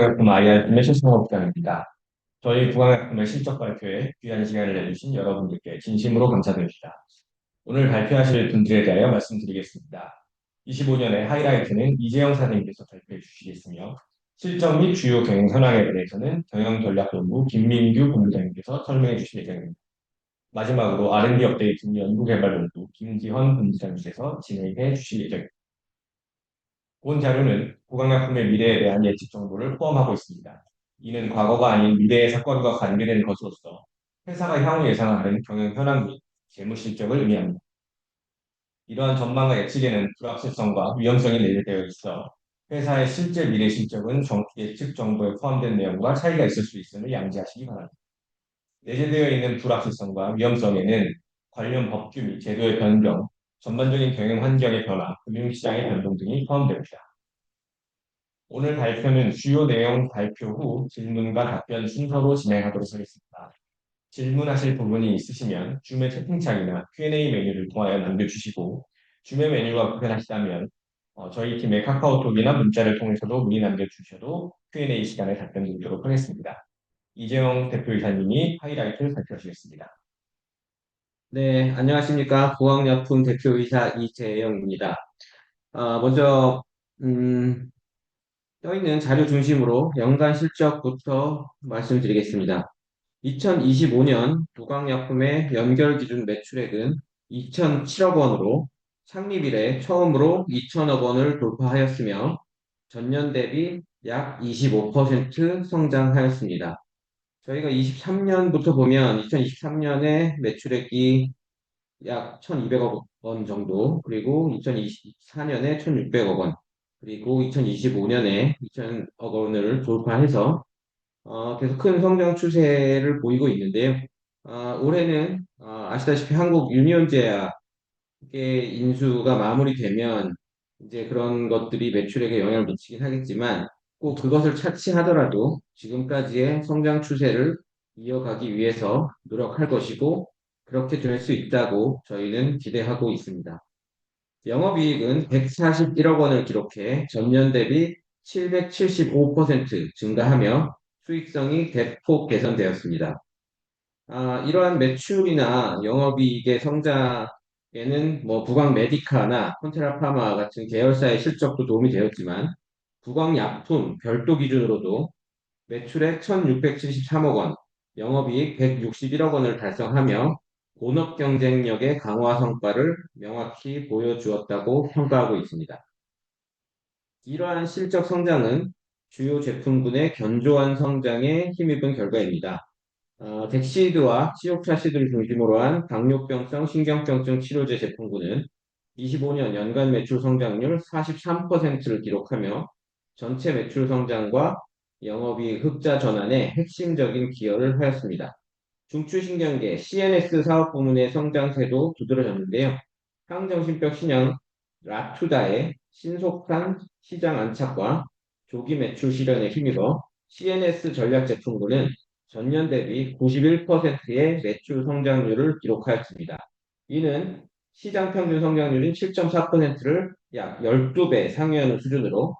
구강약품 IR팀의 실성업장입니다. 저희 구강약품의 실적 발표에 귀한 시간을 내주신 여러분들께 진심으로 감사드립니다. 오늘 발표하실 분들에 대하여 말씀드리겠습니다. 25년의 하이라이트는 이재영 사장님께서 발표해 주시겠으며, 실적 및 주요 경영 현황에 대해서는 경영전략본부 김민규 본부장님께서 설명해 주실 예정입니다. 마지막으로 R&D 업데이트 및 연구개발본부 김기헌 본부장님께서 진행해 주실 예정입니다. 본 자료는 구강약품의 미래에 대한 예측 정보를 포함하고 있습니다. 이는 과거가 아닌 미래의 사건과 관계된 것으로서 회사가 향후 예상하는 경영 현황 및 재무 실적을 의미합니다. 이러한 전망과 예측에는 불확실성과 위험성이 내재되어 있어 회사의 실제 미래 실적은 예측 정보에 포함된 내용과 차이가 있을 수 있음을 양지하시기 바랍니다. 내재되어 있는 불확실성과 위험성에는 관련 법규 및 제도의 변경, 전반적인 경영 환경의 변화, 금융시장의 변동 등이 포함됩니다. 오늘 발표는 주요 내용 발표 후 질문과 답변 순서로 진행하도록 하겠습니다. 질문하실 부분이 있으시면 줌의 채팅창이나 Q&A 메뉴를 통하여 남겨주시고, 줌의 메뉴가 불편하시다면 저희 팀의 카카오톡이나 문자를 통해서도 문의 남겨주셔도 Q&A 시간에 답변 드리도록 하겠습니다. 이재영 대표이사님이 하이라이트를 발표하시겠습니다. 네, 안녕하십니까. 보학약품 대표이사 이재영입니다. 먼저, 떠있는 자료 중심으로 연간 실적부터 말씀드리겠습니다. 2025년 보강약품의 연결 기준 매출액은 2,007억 원으로 창립 이래 처음으로 2,000억 원을 돌파하였으며 전년 대비 약 25% 성장하였습니다. 저희가 23년부터 보면 2023년에 매출액이 약 1,200억 원 정도, 그리고 2024년에 1,600억 원, 그리고 2025년에 2,000억 원을 돌파해서 계속 큰 성장 추세를 보이고 있는데요. 올해는 아시다시피 한국 유니온제약의 인수가 마무리되면 이제 그런 것들이 매출액에 영향을 미치긴 하겠지만 꼭 그것을 차치하더라도 지금까지의 성장 추세를 이어가기 위해서 노력할 것이고 그렇게 될 수 있다고 저희는 기대하고 있습니다. 영업이익은 141억 원을 기록해 전년 대비 775% 증가하며 수익성이 대폭 개선되었습니다. 이러한 매출이나 영업이익의 성장에는 뭐 부광 메디카나 콘테라 파마 같은 계열사의 실적도 도움이 되었지만 부광약품 별도 기준으로도 매출액 1,673억 원, 영업이익 161억 원을 달성하며 본업 경쟁력의 강화 성과를 명확히 보여주었다고 평가하고 있습니다. 이러한 실적 성장은 주요 제품군의 견조한 성장에 힘입은 결과입니다. 덱시드와 시옥차시드를 중심으로 한 당뇨병성 신경병증 치료제 제품군은 25년 연간 매출 성장률 43%를 기록하며 전체 매출 성장과 영업이익 흑자 전환에 핵심적인 기여를 하였습니다. 중추신경계 CNS 사업 부문의 성장세도 두드러졌는데요. 항정신병 신형 라투다의 신속한 시장 안착과 조기 매출 실현에 힘입어 CNS 전략 제품군은 전년 대비 91%의 매출 성장률을 기록하였습니다. 이는 시장 평균 성장률인 7.4%를 약 12배 상회하는 수준으로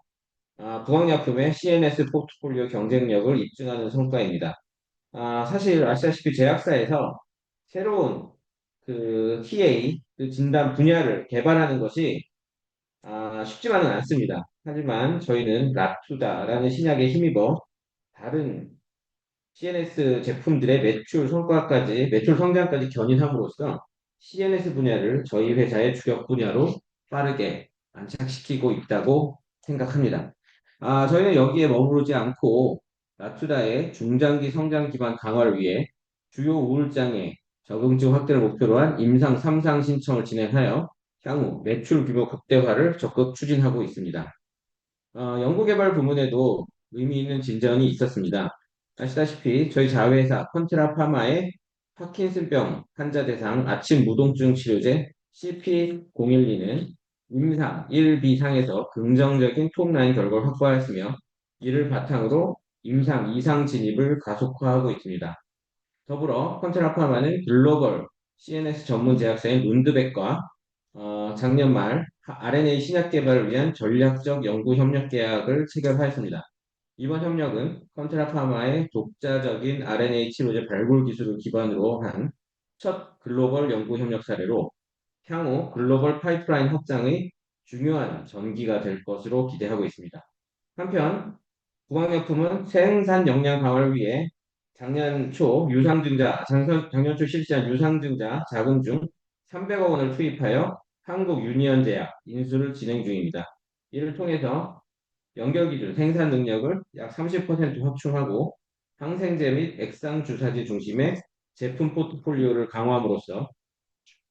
부항약품의 CNS 포트폴리오 경쟁력을 입증하는 성과입니다. 사실 아시다시피 제약사에서 새로운 그 TA, 그 진단 분야를 개발하는 것이 쉽지만은 않습니다. 하지만 저희는 라투다라는 신약에 힘입어 다른 CNS 제품들의 매출 성과까지, 매출 성장까지 견인함으로써 CNS 분야를 저희 회사의 주력 분야로 빠르게 안착시키고 있다고 생각합니다. 저희는 여기에 머무르지 않고 라투다의 중장기 성장 기반 강화를 위해 주요 우울장애 적응증 확대를 목표로 한 임상 3상 신청을 진행하여 향후 매출 규모 극대화를 적극 추진하고 있습니다. 연구개발 부문에도 의미 있는 진전이 있었습니다. 아시다시피 저희 자회사 컨트라 파마의 파킨슨병 환자 대상 아침 무동증 치료제 CP012는 임상 1B상에서 긍정적인 톱라인 결과를 확보하였으며 이를 바탕으로 임상 2상 진입을 가속화하고 있습니다. 더불어 컨트라 파마는 글로벌 CNS 전문 제약사인 룬드백과 작년 말 RNA 신약 개발을 위한 전략적 연구 협력 계약을 체결하였습니다. 이번 협력은 컨테라 파마의 독자적인 RNA 치료제 발굴 기술을 기반으로 한 첫 글로벌 연구 협력 사례로 향후 글로벌 파이프라인 확장의 중요한 전기가 될 것으로 기대하고 있습니다. 한편 구강약품은 생산 역량 강화를 위해 작년 초 실시한 유상증자 자금 중 300억 원을 투입하여 한국유니언제약 인수를 진행 중입니다. 이를 통해서 연결 기준 생산 능력을 약 30% 확충하고 항생제 및 액상 주사제 중심의 제품 포트폴리오를 강화함으로써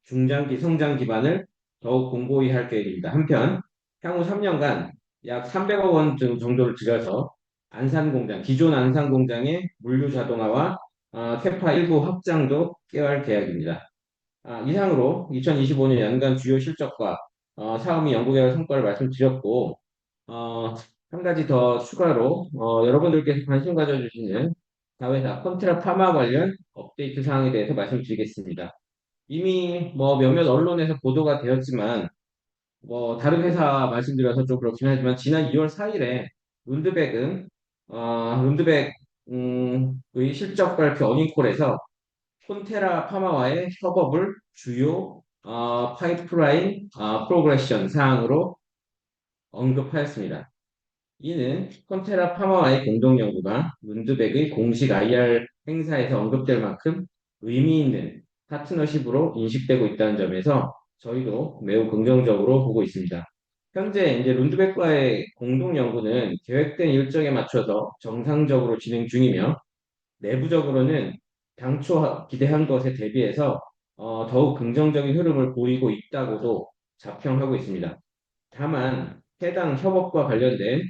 중장기 성장 기반을 더욱 공고히 할 계획입니다. 한편 향후 3년간 약 300억 원 정도를 들여서 기존 안산 공장의 물류 자동화와 캐파 일부 확장도 깨할 계획입니다. 이상으로 2025년 연간 주요 실적과 사업및 연구개발 성과를 말씀드렸고, 어, 한 가지 더 추가로 여러분들께서 관심 가져주시는 자회사 컨트라 파마 관련 업데이트 사항에 대해서 말씀드리겠습니다. 이미 뭐 몇몇 언론에서 보도가 되었지만 뭐 다른 회사 말씀드려서 좀 그렇긴 하지만 지난 2월 4일에 룬드백은 룬드백 의 실적 발표 어닝콜에서 폰테라 파마와의 협업을 주요 파이프라인 프로그레션 사항으로 언급하였습니다. 이는 폰테라 파마와의 공동 연구가 룬드백의 공식 IR 행사에서 언급될 만큼 의미 있는 파트너십으로 인식되고 있다는 점에서 저희도 매우 긍정적으로 보고 있습니다. 현재 이제 룬드백과의 공동 연구는 계획된 일정에 맞춰서 정상적으로 진행 중이며 내부적으로는 당초 기대한 것에 대비해서 더욱 긍정적인 흐름을 보이고 있다고도 자평하고 있습니다. 다만 해당 협업과 관련된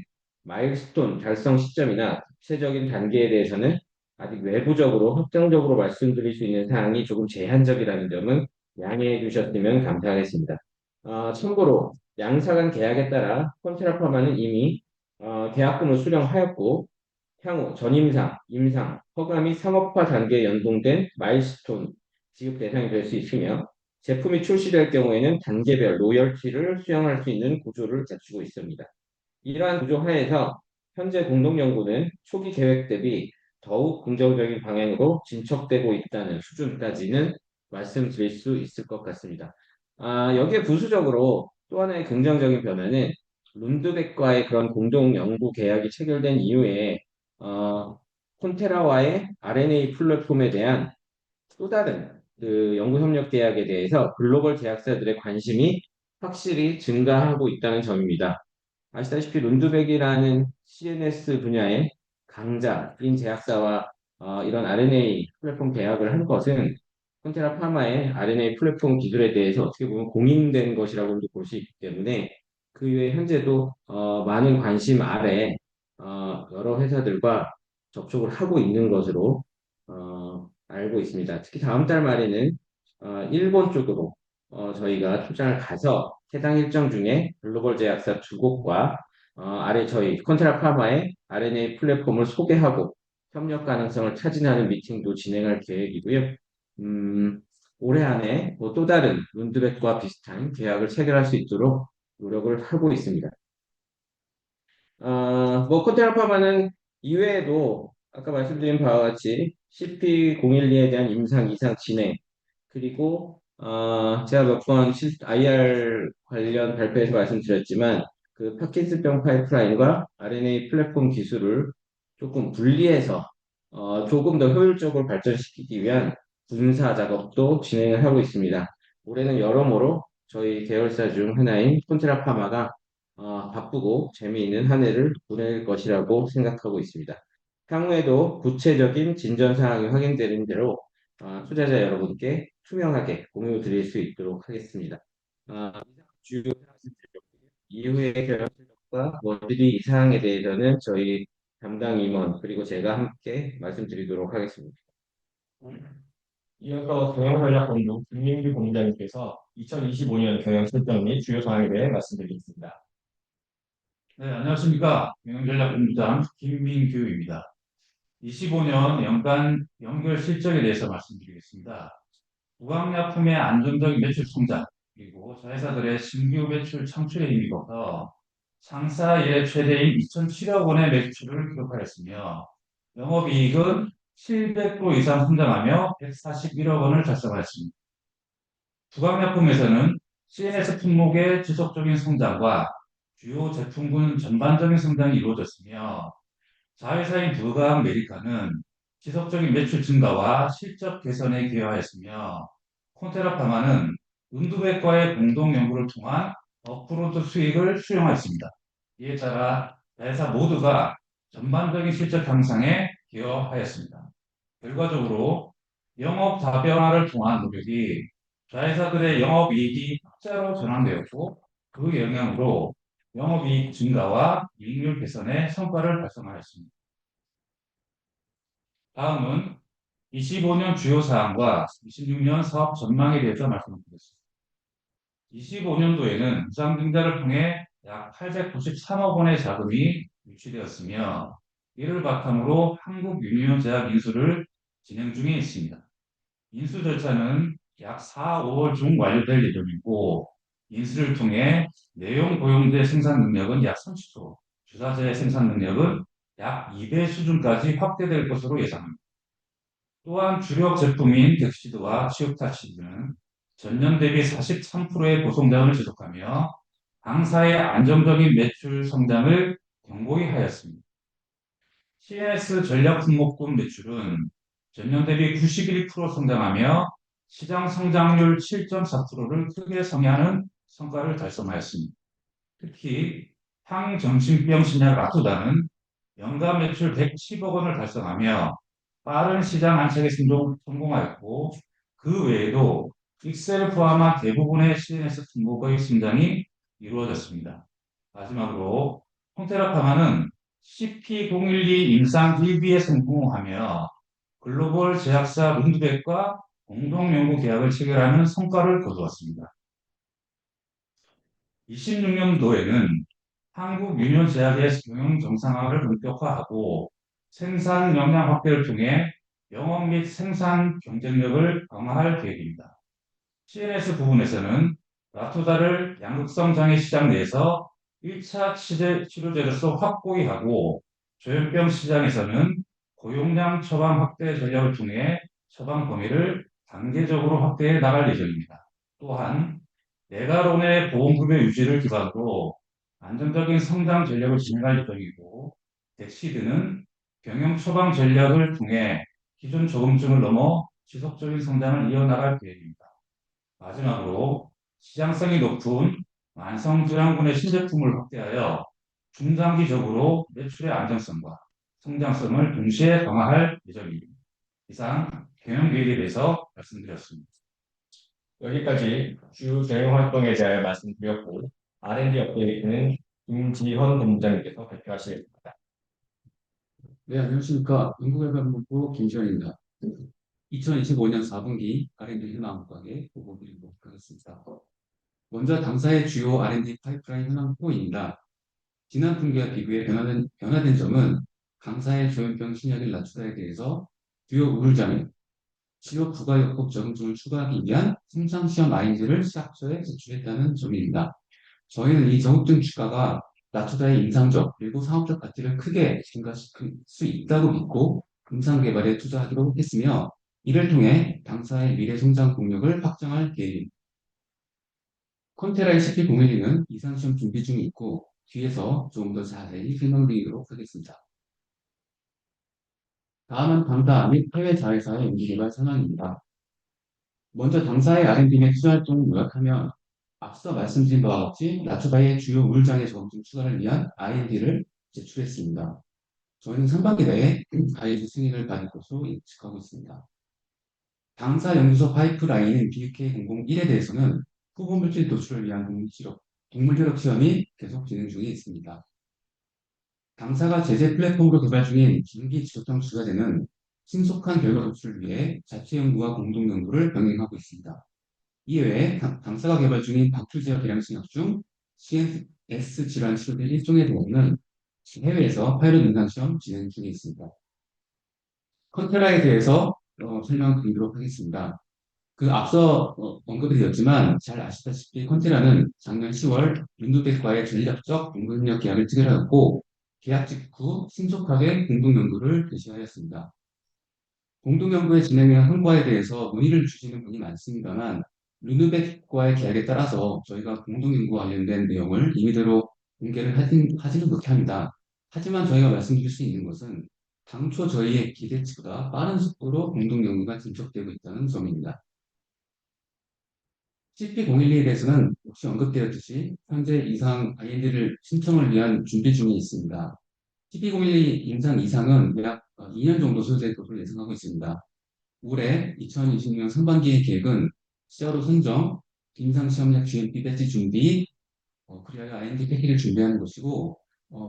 마일스톤 달성 시점이나 구체적인 단계에 대해서는 아직 외부적으로 확정적으로 말씀드릴 수 있는 사항이 조금 제한적이라는 점은 양해해 주셨으면 감사하겠습니다. 참고로 양사간 계약에 따라 콘트라파마는 이미 계약금을 수령하였고 향후 전임상, 임상, 허가 및 상업화 단계에 연동된 마일스톤 지급 대상이 될 수 있으며 제품이 출시될 경우에는 단계별 로열티를 수령할 수 있는 구조를 갖추고 있습니다. 이러한 구조 하에서 현재 공동연구는 초기 계획 대비 더욱 긍정적인 방향으로 진척되고 있다는 수준까지는 말씀드릴 수 있을 것 같습니다. 여기에 부수적으로 또 하나의 긍정적인 변화는 룬드백과의 그런 공동 연구 계약이 체결된 이후에 콘테라와의 RNA 플랫폼에 대한 또 다른 그 연구협력 계약에 대해서 글로벌 제약사들의 관심이 확실히 증가하고 있다는 점입니다. 아시다시피 룬드백이라는 CNS 분야의 강자인 제약사와 이런 RNA 플랫폼 계약을 한 것은 콘테라 파마의 RNA 플랫폼 기술에 대해서 어떻게 보면 공인된 것이라고도 볼 수 있기 때문에 그 이후에 현재도 많은 관심 아래 여러 회사들과 접촉을 하고 있는 것으로 알고 있습니다. 특히 다음 달 말에는 일본 쪽으로 저희가 출장을 가서 해당 일정 중에 글로벌 제약사 두 곳과 아래 저희 컨테라 파마의 RNA 플랫폼을 소개하고 협력 가능성을 타진하는 미팅도 진행할 계획이고요. 음, 올해 안에 뭐 또 다른 룬드백과 비슷한 계약을 체결할 수 있도록 노력을 하고 있습니다. 뭐 컨테라 파마는 이외에도 아까 말씀드린 바와 같이 CP012에 대한 임상 이상 진행 그리고 제가 몇 번 IR 관련 발표에서 말씀드렸지만 그 파킨슨병 파이프라인과 RNA 플랫폼 기술을 조금 분리해서 조금 더 효율적으로 발전시키기 위한 분사 작업도 진행을 하고 있습니다. 올해는 여러모로 저희 계열사 중 하나인 폰테라파마가 바쁘고 재미있는 한 해를 보낼 것이라고 생각하고 있습니다. 향후에도 구체적인 진전 사항이 확인되는 대로 투자자 여러분께 투명하게 공유 드릴 수 있도록 하겠습니다. 주요 이후의 결과 원들이 이 사항에 대해서는 저희 담당 임원 그리고 제가 함께 말씀드리도록 하겠습니다. 이어서 경영전략본부 김민규 본부장님께서 2025년 경영 실적 및 주요 사항에 대해 말씀드리겠습니다. 네, 안녕하십니까. 경영전략본부장 김민규입니다. 25년 연간 연결 실적에 대해서 말씀드리겠습니다. 구강약품의 안정적인 매출 성장, 그리고 자회사들의 신규 매출 창출에 힘입어서 상사 이래 최대인 2,007억 원의 매출을 기록하였으며 영업이익은 700% 이상 성장하며 141억 원을 달성하였습니다. 부강약품에서는 CNS 품목의 지속적인 성장과 주요 제품군 전반적인 성장이 이루어졌으며 자회사인 부강 메디카는 지속적인 매출 증가와 실적 개선에 기여하였으며 콘테라 파마는 음두백과의 공동 연구를 통한 업프론트 수익을 수령하였습니다. 이에 따라 자회사 모두가 전반적인 실적 향상에 기여하였습니다. 결과적으로 영업 다변화를 통한 노력이 자회사들의 영업이익이 흑자로 전환되었고 그 영향으로 영업이익 증가와 이익률 개선의 성과를 달성하였습니다. 다음은 25년 주요 사항과 26년 사업 전망에 대해서 말씀드리겠습니다. 25년도에는 무상증자를 통해 약 893억 원의 자금이 유치되었으며 이를 바탕으로 한국유니온제약 인수를 진행 중에 있습니다. 인수 절차는 약 4, 5월 중 완료될 예정이고 인수를 통해 내용 고용제 생산 능력은 약 30%, 주사제 생산 능력은 약 2배 수준까지 확대될 것으로 예상합니다. 또한 주력 제품인 덱시드와 치옥타치드는 전년 대비 43%의 고성장을 지속하며 당사의 안정적인 매출 성장을 견고히 하였습니다. CS 전략 품목군 매출은 전년 대비 91% 성장하며 시장 성장률 7.4%를 크게 상회하는 성과를 달성하였습니다. 특히 항정신병 신약 라투다는 연간 매출 110억 원을 달성하며 빠른 시장 안착에 성공하였고 그 외에도 익셀을 포함한 대부분의 CNS 품목의 성장이 이루어졌습니다. 마지막으로 폰테라파마는 CP012 임상 1비에 성공하며 글로벌 제약사 룬드백과 공동연구 계약을 체결하는 성과를 거두었습니다. 26년도에는 한국 유니온제약의 경영 정상화를 본격화하고 생산 역량 확대를 통해 영업 및 생산 경쟁력을 강화할 계획입니다. CNS 부분에서는 라투다를 양극성 장애 시장 내에서 1차 치료제로서 확고히 하고 조현병 시장에서는 고용량 처방 확대 전략을 통해 처방 범위를 단계적으로 확대해 나갈 예정입니다. 또한 네가론의 보험급여 유지를 기반으로 안정적인 성장 전략을 진행할 예정이고 덱시드는 경영 처방 전략을 통해 기존 저금증을 넘어 지속적인 성장을 이어나갈 계획입니다. 마지막으로 시장성이 높은 만성질환군의 신제품을 확대하여 중장기적으로 매출의 안정성과 성장성을 동시에 강화할 예정입니다. 이상 경영 계획에 대해서 말씀드렸습니다. 여기까지 주 경영 활동에 대하여 말씀드렸고 R&D 업데이트는 김지현 본부장님께서 발표하시겠습니다. 네, 안녕하십니까. 연구개발본부 김지현입니다. 2025년 4분기 R&D 현황 과에 보고 드리도록 하겠습니다. 먼저 당사의 주요 R&D 파이프라인 현황 보고입니다. 지난 분기와 비교해 변화된 점은 당사의 조현병 신약을 낮추다에 대해서 주요 우울장애, 치료 부가역폭 적응증을 추가하기 위한 생산시험 IND를 시작처에 제출했다는 점입니다. 저희는 이 적응증 추가가 라투다의 임상적 그리고 사업적 가치를 크게 증가시킬 수 있다고 믿고 임상 개발에 투자하기로 했으며 이를 통해 당사의 미래 성장 동력을 확장할 계획입니다. 컨테라의 CP012는 이상시험 준비 중에 있고 뒤에서 조금 더 자세히 설명드리도록 하겠습니다. 다음은 당사 및 해외 자회사의 연구개발 상황입니다. 먼저 당사의 R&D 및 투자활동을 요약하면 앞서 말씀드린 바와 같이 라투다의 주요 우울장애 저항증 추가를 위한 IND를 제출했습니다. 저희는 상반기 내에 IND 승인을 받을 것으로 예측하고 있습니다. 당사 연구소 파이프라인 BK001에 대해서는 후보 물질 도출을 위한 동물지력 시험이 계속 진행 중에 있습니다. 당사가 제재 플랫폼으로 개발 중인 중기 지속성 주사제는 신속한 결과 도출을 위해 자체 연구와 공동 연구를 병행하고 있습니다. 이외에 당사가 개발 중인 박출제어 계량성 약 중 CNS 질환 치료제 일종에 대해서는 해외에서 파일럿 임상 시험 진행 중에 있습니다. 컨테라에 대해서 설명드리도록 하겠습니다. 그 앞서 언급이 되었지만 잘 아시다시피 컨테라는 작년 10월 룬드백과의 전략적 공동력 계약을 체결하였고 계약 직후 신속하게 공동연구를 개시하였습니다. 공동연구의 진행의 성과에 대해서 문의를 주시는 분이 많습니다만 룬드백과의 계약에 따라서 저희가 공동연구와 관련된 내용을 임의대로 공개를 하지는 못합니다. 하지만 저희가 말씀드릴 수 있는 것은 당초 저희의 기대치보다 빠른 속도로 공동연구가 진척되고 있다는 점입니다. CP012에 대해서는 역시 언급되었듯이 현재 이상 IND를 신청을 위한 준비 중에 있습니다. CP012 임상 이상은 약 2년 정도 소요될 것으로 예상하고 있습니다. 올해 2020년 상반기의 계획은 CRO 선정, 임상 시험약 GMP 배치 준비, 그리하여 IND 패키지를 준비하는 것이고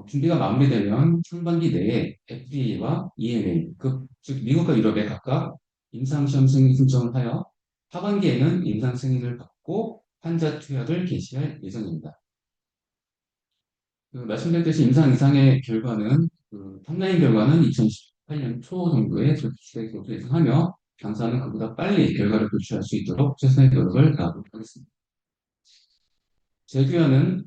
준비가 마무리되면 상반기 내에 FDA와 EMA, 즉 미국과 유럽에 각각 임상시험 승인 신청을 하여 하반기에는 임상 승인을 받고 환자 투약을 개시할 예정입니다. 말씀드렸듯이 임상 이상의 결과는 탑라인 결과는 2018년 초 정도에 출시될 것으로 예상하며 당사는 그보다 빨리 결과를 도출할 수 있도록 최선의 노력을 다하도록 하겠습니다. 제규어는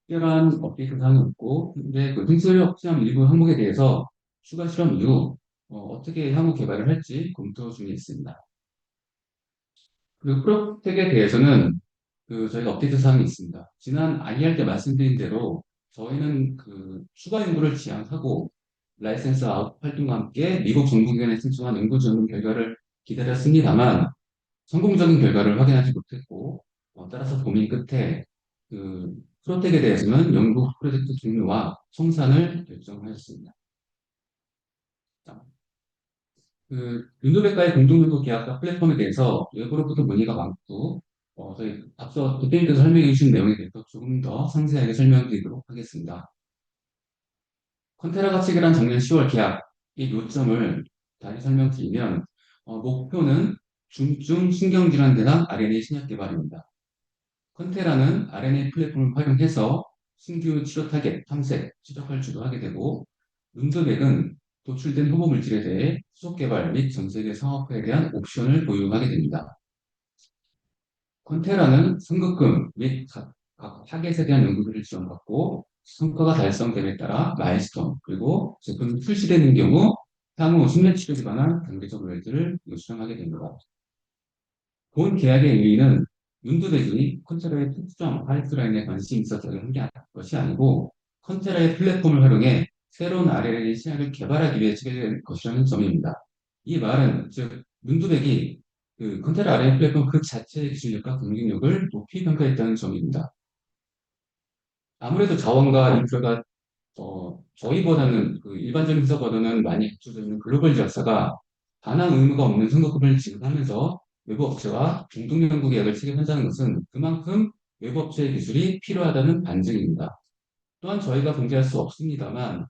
특별한 업데이트 사항이 없고 현재 흥수력 시험 일부 항목에 대해서 추가 실험 이후 어떻게 향후 개발을 할지 검토 중에 있습니다. 그리고 프로텍에 대해서는 저희가 업데이트 사항이 있습니다. 지난 IR 때 말씀드린 대로 저희는 추가 연구를 지향하고 라이센스 아웃 활동과 함께 미국 정부기관에 신청한 연구 전문 결과를 기다렸습니다만 성공적인 결과를 확인하지 못했고 따라서 고민 끝에 프로텍에 대해서는 연구 프로젝트 종료와 청산을 결정하였습니다. 윈도백과의 공동연구 계약과 플랫폼에 대해서 외부로부터 문의가 많고 저희 앞서 대표님께서 설명해 주신 내용에 대해서 조금 더 상세하게 설명드리도록 하겠습니다. 컨테라가 체결한 작년 10월 계약의 요점을 다시 설명드리면 목표는 중증 신경질환 대상 RNA 신약 개발입니다. 컨테라는 RNA 플랫폼을 활용해서 신규 치료 타겟, 탐색, 추적을 주도하게 되고 룬드백은 도출된 후보 물질에 대해 후속 개발 및 전 세계 상업화에 대한 옵션을 보유하게 됩니다. 컨테라는 승급금 및 각 타겟에 대한 연구비를 지원받고 성과가 달성됨에 따라 마일스톤 그리고 제품이 출시되는 경우 향후 숙면 치료 기반한 단계적 로열티를 수령하게 됩니다. 본 계약의 의의는 윈도백이 컨테라의 특정 파이프라인에 관심이 있어서 한 것이 아니고 컨테라의 플랫폼을 활용해 새로운 RNA 신약을 개발하기 위해 체결된 것이라는 점입니다. 이 말은 즉 윈도백이 컨테라 RNA 플랫폼 그 자체의 기술력과 경쟁력을 높이 평가했다는 점입니다. 아무래도 자원과 인프라가 저희보다는 일반적인 회사보다는 많이 갖춰져 있는 글로벌 제약사가 반환 의무가 없는 선거금을 지급하면서 외부 업체와 공동연구 계약을 체결한다는 것은 그만큼 외부 업체의 기술이 필요하다는 반증입니다. 또한 저희가 공개할 수 없습니다만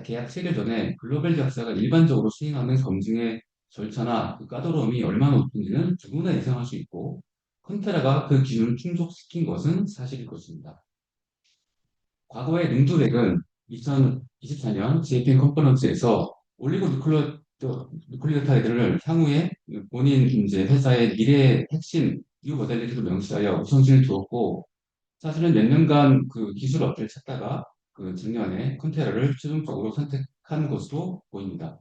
계약 체결 전에 글로벌 제약사가 일반적으로 수행하는 검증의 절차나 까다로움이 얼마나 높은지는 누구나 예상할 수 있고 컨테라가 그 기준을 충족시킨 것은 사실일 것입니다. 과거의 룬두백은 2024년 JPM 컨퍼런스에서 올리고 누클리오타이드를 향후에 본인 이제 회사의 미래의 핵심 뉴 모델리티로 명시하여 우선순위를 두었고 사실은 몇 년간 기술 업체를 찾다가 작년에 컨테라를 최종적으로 선택한 것으로 보입니다.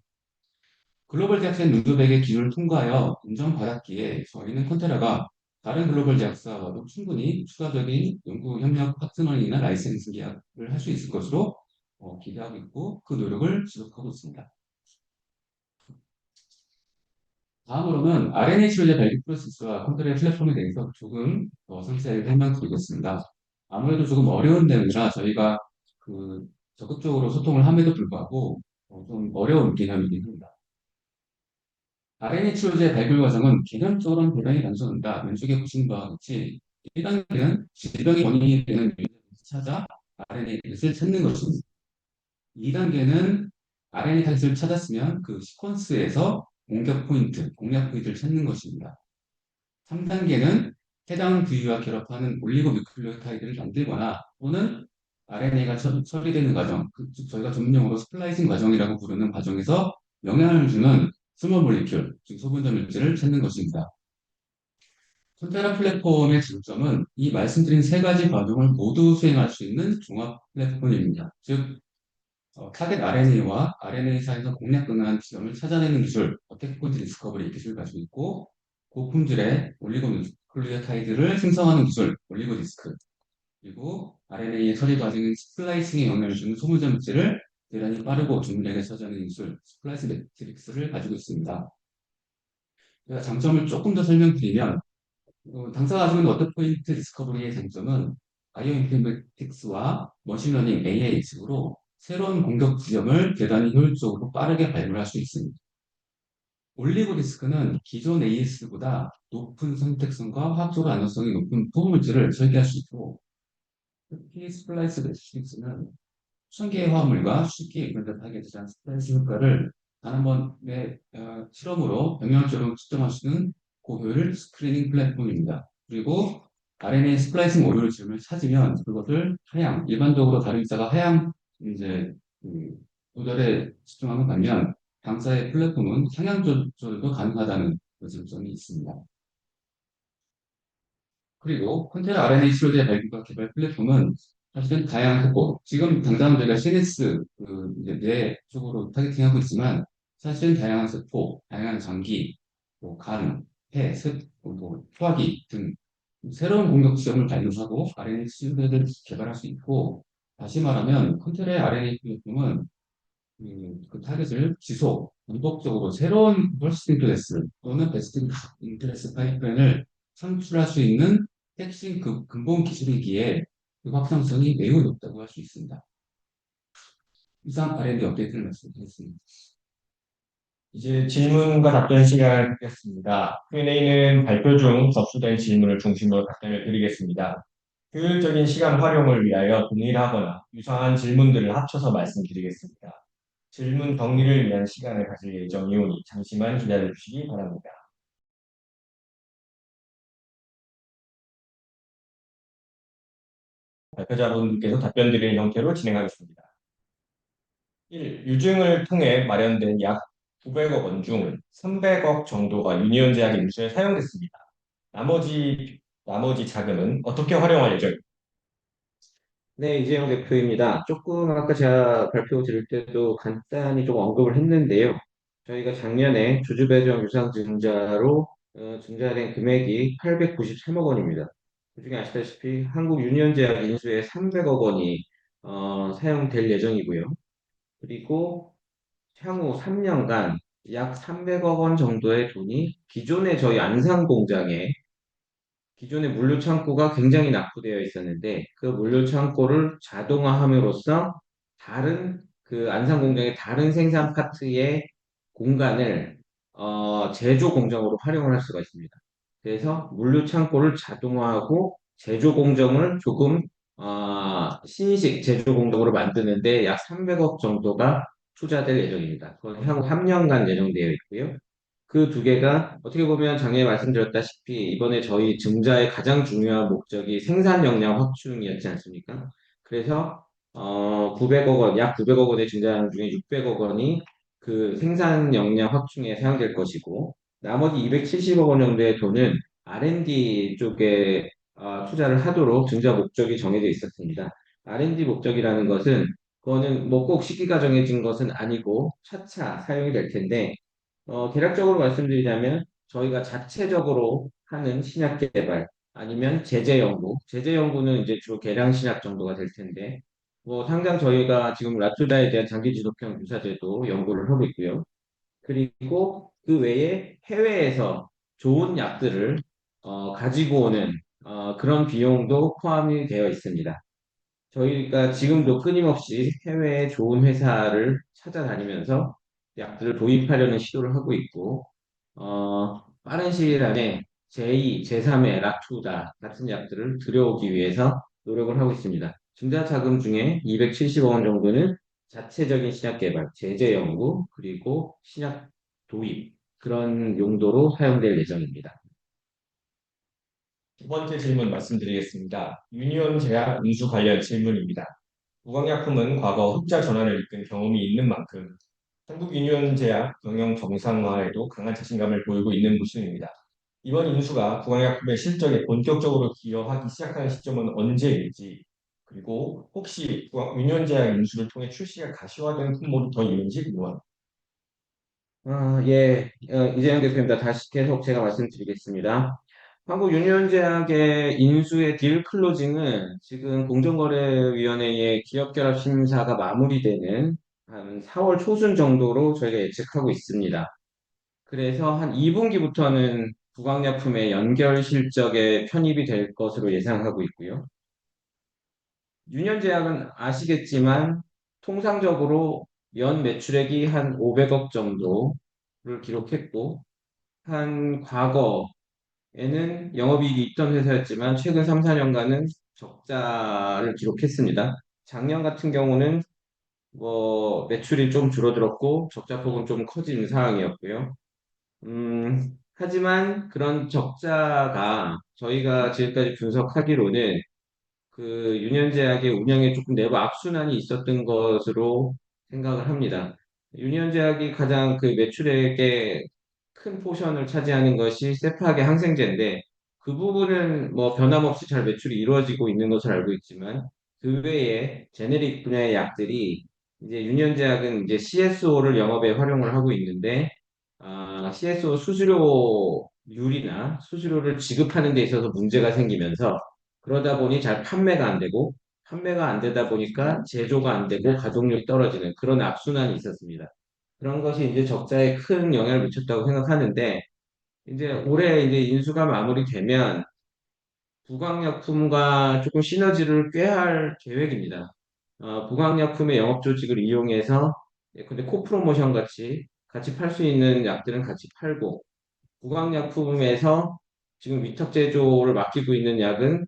글로벌 제약사인 룬두백의 기준을 통과하여 인정받았기에 저희는 컨테라가 다른 글로벌 제약사와도 충분히 추가적인 연구 협력 파트너링이나 라이센스 계약을 할 수 있을 것으로 기대하고 있고 그 노력을 지속하고 있습니다. 다음으로는 RNA 치료제 발기 프로세스와 컨트롤 플랫폼에 대해서 조금 더 상세하게 설명드리겠습니다. 아무래도 조금 어려운 내용이라 저희가 적극적으로 소통을 함에도 불구하고 좀 어려운 개념이긴 합니다. RNA 치료제 발굴 과정은 개념적으로는 대단히 단순합니다. 왼쪽에 보시는 바와 같이 1단계는 질병의 원인이 되는 유전자를 찾아 RNA 타깃을 찾는 것입니다. 2단계는 RNA 타깃을 찾았으면 그 시퀀스에서 공격 포인트, 공략 포인트를 찾는 것입니다. 3단계는 해당 부위와 결합하는 올리고뉴클레오타이드를 만들거나 또는 RNA가 처리되는 과정, 즉 저희가 전문용어로 스플라이싱 과정이라고 부르는 과정에서 영향을 주는 스몰 몰리큘, 즉 소분자 물질을 찾는 것입니다. 콘테라 플랫폼의 장점은 이 말씀드린 세 가지 과정을 모두 수행할 수 있는 종합 플랫폼입니다. 즉, 타겟 RNA와 RNA 사이에서 공략 가능한 지점을 찾아내는 기술, 어택코드 디스커버리 기술을 가지고 있고, 고품질의 올리고누클리오타이드를 생성하는 기술, 올리고디스크, 그리고 RNA의 처리 과정인 스플라이싱에 영향을 주는 소모자 물질을 대단히 빠르고 정밀하게 찾아내는 기술, 스플라이스 매트릭스를 가지고 있습니다. 제가 장점을 조금 더 설명드리면, 당사가 가지고 있는 워터포인트 디스커버리의 장점은 바이오인포메틱스와 머신러닝 AI 식으로 새로운 공격 지점을 대단히 효율적으로 빠르게 발굴할 수 있습니다. 올리고 디스크는 기존 AS보다 높은 선택성과 화학적 안정성이 높은 포물질을 설계할 수 있고, 특히 스플라이스 매트릭스는 수천 개의 화합물과 쉽게 연결하게 되는 스플라이스 효과를 단 한 번의 실험으로 영향적으로 측정할 수 있는 고효율 스크리닝 플랫폼입니다. 그리고 RNA 스플라이싱 오류를 지점을 찾으면 그것을 하향, 일반적으로 다른 기사가 하향 이제 조절에 집중하는 반면 당사의 플랫폼은 상향 조절도 가능하다는 그런 장점이 있습니다. 그리고 콘테라 RNA 치료제 발굴과 개발 플랫폼은 사실은 다양한 했고, 지금 당장 저희가 CNS 이제 뇌 쪽으로 타겟팅하고 있지만, 사실은 다양한 세포, 다양한 장기, 뭐 간, 폐, 소화기 등 새로운 공격 지점을 발견하고 RNA 치료제를 개발할 수 있고, 다시 말하면 콘테라의 RNA 플랫폼은 그 타겟을 지속, 반복적으로 새로운 버스트 인터레스 또는 베스트 인터레스 파이프라인을 창출할 수 있는 핵심 근본 기술이기에 그 확장성이 매우 높다고 할 수 있습니다. 이상 R&D 업데이트를 말씀드렸습니다. 이제 질문과 답변 시간을 갖겠습니다. Q&A는 발표 중 접수된 질문을 중심으로 답변을 드리겠습니다. 효율적인 시간 활용을 위하여 동일하거나 유사한 질문들을 합쳐서 말씀드리겠습니다. 질문 정리를 위한 시간을 가질 예정이오니 잠시만 기다려 주시기 바랍니다. 발표자분께서 답변 드리는 형태로 진행하겠습니다. 1. 유증을 통해 마련된 약 900억 원 중 300억 정도가 유니온 제약 인수에 사용됐습니다. 나머지 자금은 어떻게 활용할 예정입니까? 네, 이재용 대표입니다. 조금 아까 제가 발표 드릴 때도 간단히 좀 언급을 했는데요. 저희가 작년에 주주배정 유상증자로 증자된 금액이 893억 원입니다. 그중에 아시다시피 한국 유니온제약 인수에 300억 원이 사용될 예정이고요. 그리고 향후 3년간 약 300억 원 정도의 돈이 기존의 저희 안산 공장에 기존의 물류 창고가 굉장히 낙후되어 있었는데 그 물류 창고를 자동화함으로써 다른 그 안산 공장의 다른 생산 파트의 공간을 제조 공정으로 활용을 할 수가 있습니다. 그래서 물류 창고를 자동화하고 제조 공정을 조금 신식 제조 공정으로 만드는데 약 300억 정도가 투자될 예정입니다. 그건 향후 3년간 예정되어 있고요. 그 두 개가 어떻게 보면 작년에 말씀드렸다시피 이번에 저희 증자의 가장 중요한 목적이 생산 역량 확충이었지 않습니까? 그래서 900억 원, 약 900억 원의 증자량 중에 600억 원이 그 생산 역량 확충에 사용될 것이고 나머지 270억 원 정도의 돈은 R&D 쪽에 투자를 하도록 증자 목적이 정해져 있었습니다. R&D 목적이라는 것은 그거는 뭐 꼭 시기가 정해진 것은 아니고 차차 사용이 될 텐데 대략적으로 말씀드리자면 저희가 자체적으로 하는 신약 개발 아니면 제재 연구, 제재 연구는 이제 주로 계량 신약 정도가 될 텐데 뭐 당장 저희가 지금 라투다에 대한 장기 지속형 주사제도 연구를 하고 있고요. 그리고 그 외에 해외에서 좋은 약들을 가지고 오는 그런 비용도 포함이 되어 있습니다. 저희가 지금도 끊임없이 해외의 좋은 회사를 찾아다니면서 약들을 도입하려는 시도를 하고 있고, 빠른 시일 안에 제2, 제3의 라투다 같은 약들을 들여오기 위해서 노력을 하고 있습니다. 증자 자금 중에 270억 원 정도는 자체적인 신약 개발, 제재 연구, 그리고 신약 도입, 그런 용도로 사용될 예정입니다. 두 번째 질문 말씀드리겠습니다. 유니온 제약 인수 관련 질문입니다. 무광약품은 과거 흑자 전환을 이끈 경험이 있는 만큼 한국 유니온 제약 경영 정상화에도 강한 자신감을 보이고 있는 모습입니다. 이번 인수가 구강약품의 실적에 본격적으로 기여하기 시작하는 시점은 언제일지, 그리고 혹시 유년제약 인수를 통해 출시가 가시화된 품목이 더 있는지 궁금합니다. 예, 이재영 대표입니다. 다시 계속 제가 말씀드리겠습니다. 한국유니온제약의 인수의 딜 클로징은 지금 공정거래위원회의 기업결합 심사가 마무리되는 한 4월 초순 정도로 저희가 예측하고 있습니다. 그래서 한 2분기부터는 구강약품의 연결 실적에 편입이 될 것으로 예상하고 있고요. 유년제약은 아시겠지만 통상적으로 연 매출액이 한 500억 정도를 기록했고, 한 과거에는 영업이익이 있던 회사였지만 최근 3, 4년간은 적자를 기록했습니다. 작년 같은 경우는 뭐 매출이 좀 줄어들었고 적자폭은 좀 커진 상황이었고요. 하지만 그런 적자가 저희가 지금까지 분석하기로는 그 유년제약의 운영에 조금 내부 악순환이 있었던 것으로 생각을 합니다. 유년제약이 가장 그 매출액의 큰 포션을 차지하는 것이 세파계 항생제인데 그 부분은 뭐 변함없이 잘 매출이 이루어지고 있는 것을 알고 있지만 그 외에 제네릭 분야의 약들이 이제 유년제약은 이제 CSO를 영업에 활용을 하고 있는데 CSO 수수료율이나 수수료를 지급하는 데 있어서 문제가 생기면서 그러다 보니 잘 판매가 안 되고 판매가 안 되다 보니까 제조가 안 되고 가동률이 떨어지는 그런 악순환이 있었습니다. 그런 것이 이제 적자에 큰 영향을 미쳤다고 생각하는데 이제 올해 이제 인수가 마무리되면 부강약품과 조금 시너지를 꾀할 계획입니다. 부강약품의 영업 조직을 이용해서 근데 코프로모션 같이 팔 수 있는 약들은 같이 팔고 구강약품에서 지금 위탁 제조를 맡기고 있는 약은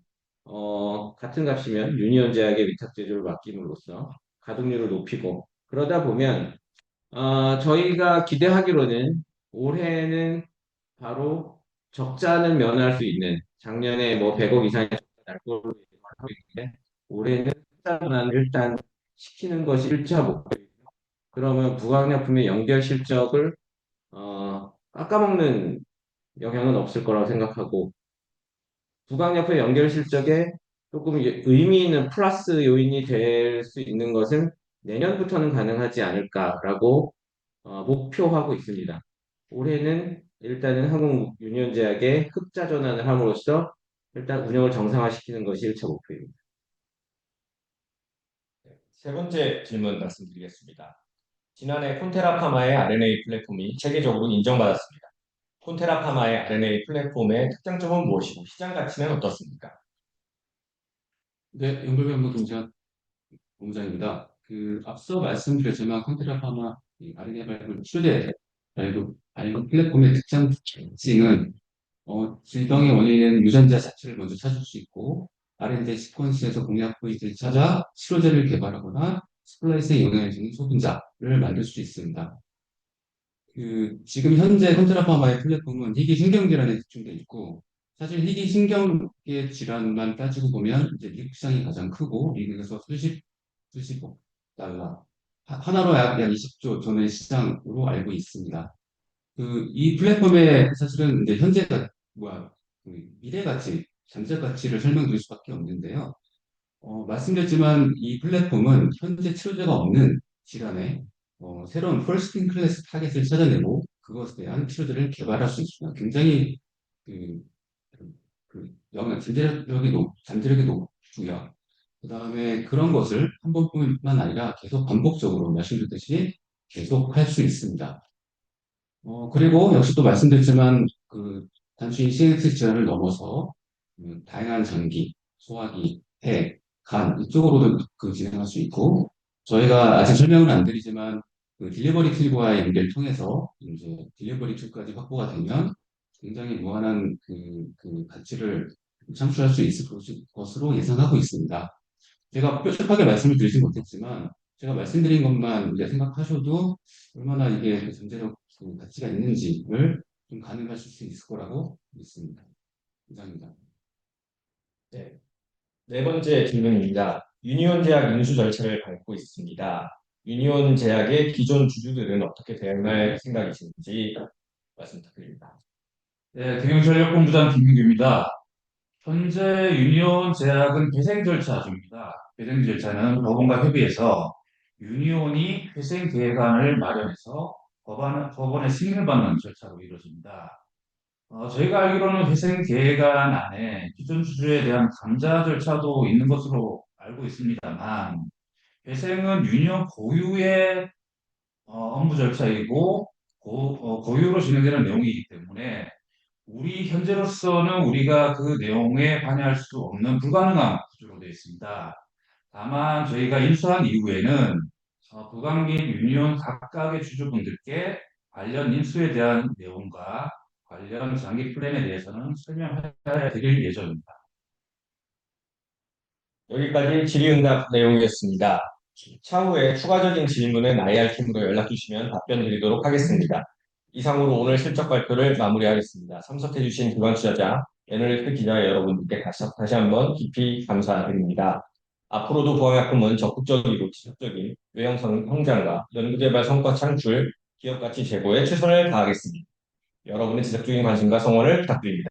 같은 값이면 유니온 제약의 위탁 제조를 맡김으로써 가동률을 높이고 그러다 보면 저희가 기대하기로는 올해는 바로 적자는 면할 수 있는 작년에 뭐 100억 이상의 적자 날 걸로 예상을 하고 있는데 올해는 흑자 전환을 일단 시키는 것이 1차 목표. 그러면 부강약품의 연결 실적을 깎아먹는 영향은 없을 거라고 생각하고 부강약품의 연결 실적에 조금 의미 있는 플러스 요인이 될 수 있는 것은 내년부터는 가능하지 않을까라고 목표하고 있습니다. 올해는 일단은 한국유니온제약의 흑자 전환을 함으로써 일단 운영을 정상화시키는 것이 1차 목표입니다. 세 번째 질문 말씀드리겠습니다. 지난해 콘테라 파마의 RNA 플랫폼이 세계적으로 인정받았습니다. 콘테라 파마의 RNA 플랫폼의 특장점은 무엇이고 시장 가치는 어떻습니까? 네, 연결병무 김지현 본부장입니다. 앞서 말씀드렸지만 컨테라파마 RNA 발굴 추대 발굴 플랫폼의 특징은 질병의 원인은 유전자 자체를 먼저 찾을 수 있고 RNA 시퀀스에서 공약 포인트를 찾아 치료제를 개발하거나 스플라이스에 영향을 주는 소분자를 만들 수 있습니다. 지금 현재 컨테라파마의 플랫폼은 희귀신경질환에 집중돼 있고 사실 희귀신경계 질환만 따지고 보면 이제 미국 시장이 가장 크고 미국에서 수십억 달러 하나로 약 20조 돈의 시장으로 알고 있습니다. 이 플랫폼의 사실은 이제 현재가 미래 가치, 잠재 가치를 설명드릴 수밖에 없는데요. 말씀드렸지만 이 플랫폼은 현재 치료제가 없는 질환에 새로운 퍼스트 클래스 타겟을 찾아내고 그것에 대한 치료제를 개발할 수 있습니다. 굉장히 그, 잠재력이 높고요. 그 다음에 그런 것을 한 번뿐만 아니라 계속 반복적으로 말씀드렸듯이 계속 할 수 있습니다. 그리고 역시 또 말씀드렸지만 단순히 CNS 질환을 넘어서 다양한 장기, 소화기, 폐, 간 이쪽으로도 진행할 수 있고 저희가 아직 설명은 안 드리지만 딜리버리 툴과의 연계를 통해서 이제 딜리버리 툴까지 확보가 되면 굉장히 무한한 가치를 창출할 수 있을 것으로 예상하고 있습니다. 제가 뾰족하게 말씀을 드리진 못했지만 제가 말씀드린 것만 이제 생각하셔도 얼마나 이게 잠재적 가치가 있는지를 좀 가늠하실 수 있을 거라고 믿습니다. 감사합니다. 네. 네 번째 질문입니다. 유니온 제약 인수 절차를 밟고 있습니다. 유니온 제약의 기존 주주들은 어떻게 대응할 생각이신지 말씀 부탁드립니다. 네, 경영전력본부장 김민규입니다. 현재 유니온 제약은 회생 절차 중입니다. 회생 절차는 법원과 협의해서 유니온이 회생 계획안을 마련해서 법원의 승인을 받는 절차로 이루어집니다. 저희가 알기로는 회생 계획안 안에 기존 주주에 대한 감자 절차도 있는 것으로 알고 있습니다만, 회생은 유니온 고유의 업무 절차이고 고유로 진행되는 내용이기 때문에 우리 현재로서는 우리가 그 내용에 관여할 수 없는 불가능한 구조로 되어 있습니다. 다만 저희가 인수한 이후에는 부강 및 유니온 각각의 주주분들께 관련 인수에 대한 내용과 관련 장기 플랜에 대해서는 설명해 드릴 예정입니다. 여기까지 질의응답 내용이었습니다. 차후에 추가적인 질문은 IR팀으로 연락 주시면 답변 드리도록 하겠습니다. 이상으로 오늘 실적 발표를 마무리하겠습니다. 참석해주신 기관 투자자, 애널리스트 기자 여러분들께 다시 한번 깊이 감사드립니다. 앞으로도 부항약품은 적극적이고 지속적인 외형 성장과 연구개발 성과 창출, 기업 가치 제고에 최선을 다하겠습니다. 여러분의 지속적인 관심과 성원을 부탁드립니다.